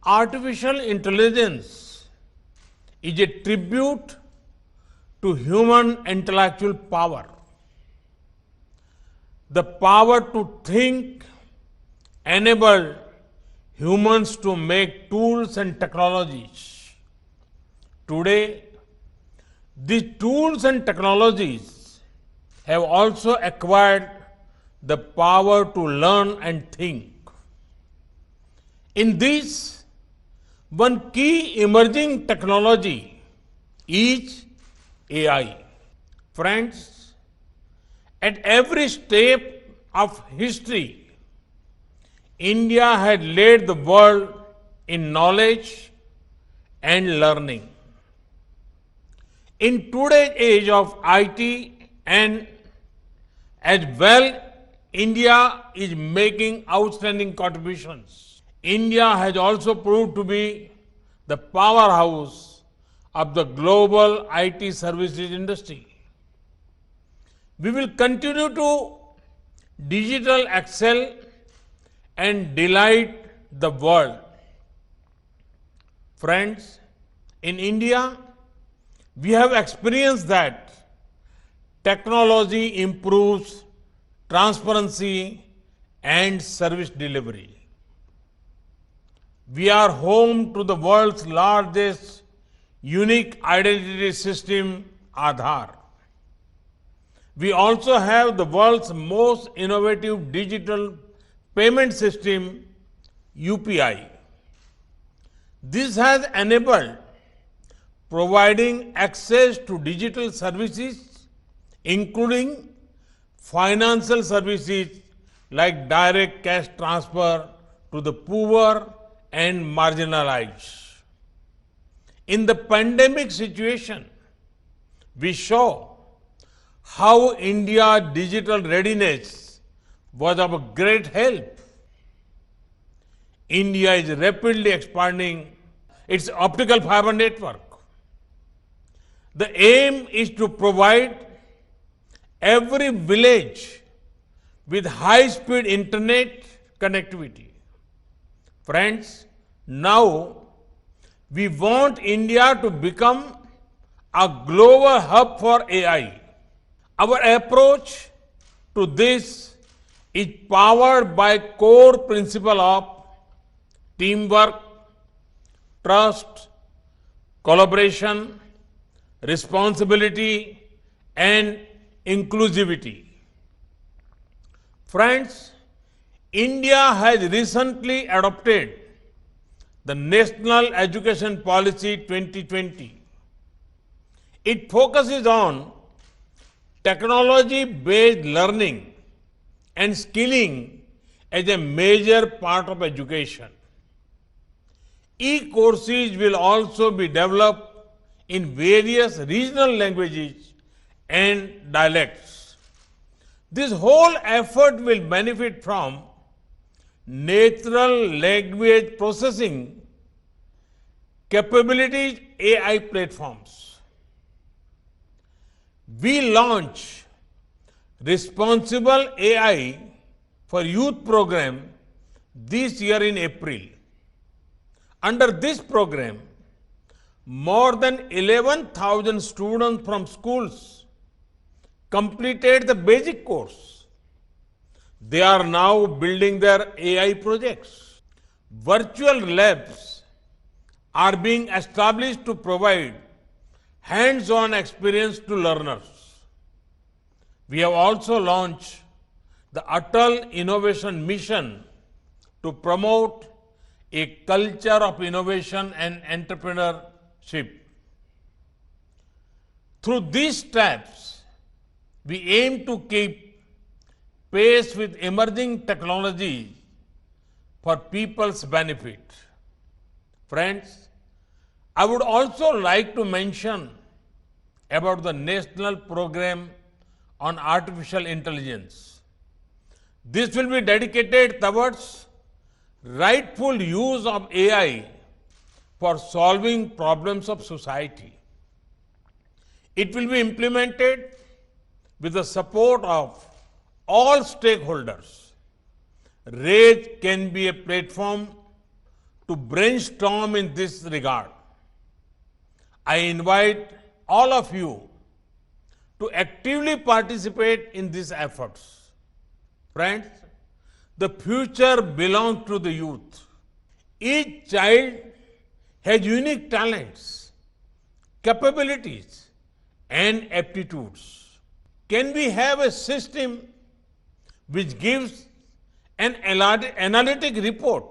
Artificial intelligence is a tribute to human intellectual power. The power to think enabled humans to make tools and technologies. Today, these tools and technologies have also acquired the power to learn and think. In this, one key emerging technology is AI. Friends, at every step of history, India had led the world in knowledge and learning. In today's age of IT and as well, India is making outstanding contributions. India has also proved to be the powerhouse of the global IT services industry. We will continue to digital excel and delight the world. Friends, in India, we have experienced that technology improves transparency and service delivery. We are home to the world's largest unique identity system, Aadhaar. We also have the world's most innovative digital payment system, UPI. This has enabled providing access to digital services, including financial services like direct cash transfer to the poor and marginalized. In the pandemic situation, we saw how India's digital readiness was of great help. India is rapidly expanding its optical fiber network. The aim is to provide every village with high-speed internet connectivity. Friends, now we want India to become a global hub for AI. Our approach to this is powered by core principle of teamwork, trust, collaboration, responsibility, and inclusivity. Friends, India has recently adopted the National Education Policy 2020. It focuses on technology-based learning and skilling as a major part of education. E-courses will also be developed in various regional languages and dialects. This whole effort will benefit from natural language processing capabilities AI platforms. We launch Responsible AI for Youth program this year in April. Under this program, more than 11,000 students from schools completed the basic course. They are now building their AI projects. Virtual labs are being established to provide hands-on experience to learners. We have also launched the Atal Innovation Mission to promote a culture of innovation and entrepreneurship. Through these steps, we aim to keep pace with emerging technologies for people's benefit. Friends, I would also like to mention about the National Program on Artificial Intelligence. This will be dedicated towards rightful use of AI for solving problems of society. It will be implemented with the support of all stakeholders. RAISE can be a platform to brainstorm in this regard. I invite all of you to actively participate in these efforts. Friends, the future belongs to the youth. Each child has unique talents, capabilities, and aptitudes. Can we have a system which gives an analytic report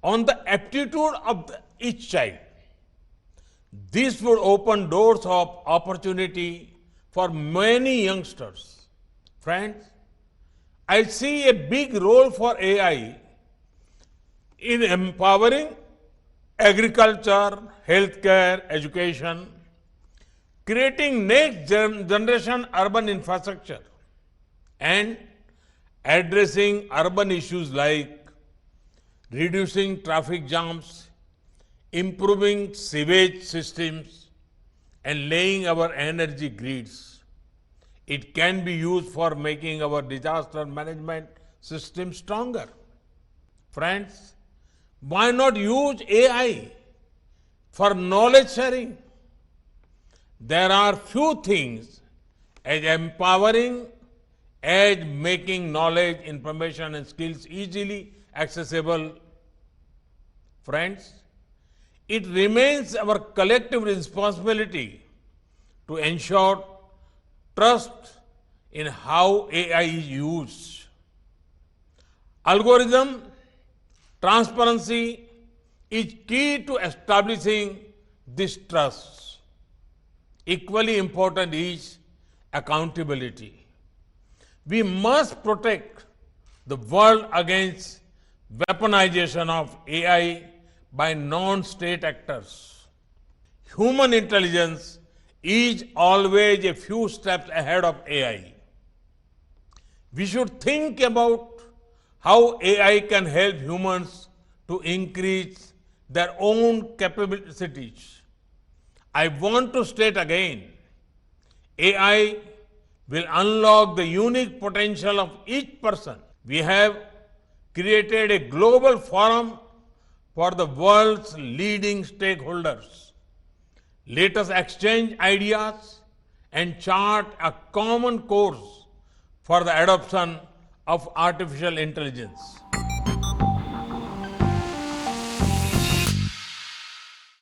on the aptitude of each child? This would open doors of opportunity for many youngsters. Friends, I see a big role for AI in empowering agriculture, healthcare, education, creating next generation urban infrastructure, and addressing urban issues like reducing traffic jams, improving sewage systems, and laying our energy grids. It can be used for making our disaster management system stronger. Friends, why not use AI for knowledge sharing? There are few things as empowering as making knowledge, information, and skills easily accessible. Friends, it remains our collective responsibility to ensure trust in how AI is used. Algorithm transparency is key to establishing this trust. Equally important is accountability. We must protect the world against weaponization of AI by non-state actors. Human intelligence is always a few steps ahead of AI. We should think about how AI can help humans to increase their own capabilities. I want to state again, AI will unlock the unique potential of each person. We have created a global forum for the world's leading stakeholders. Let us exchange ideas and chart a common course for the adoption of artificial intelligence.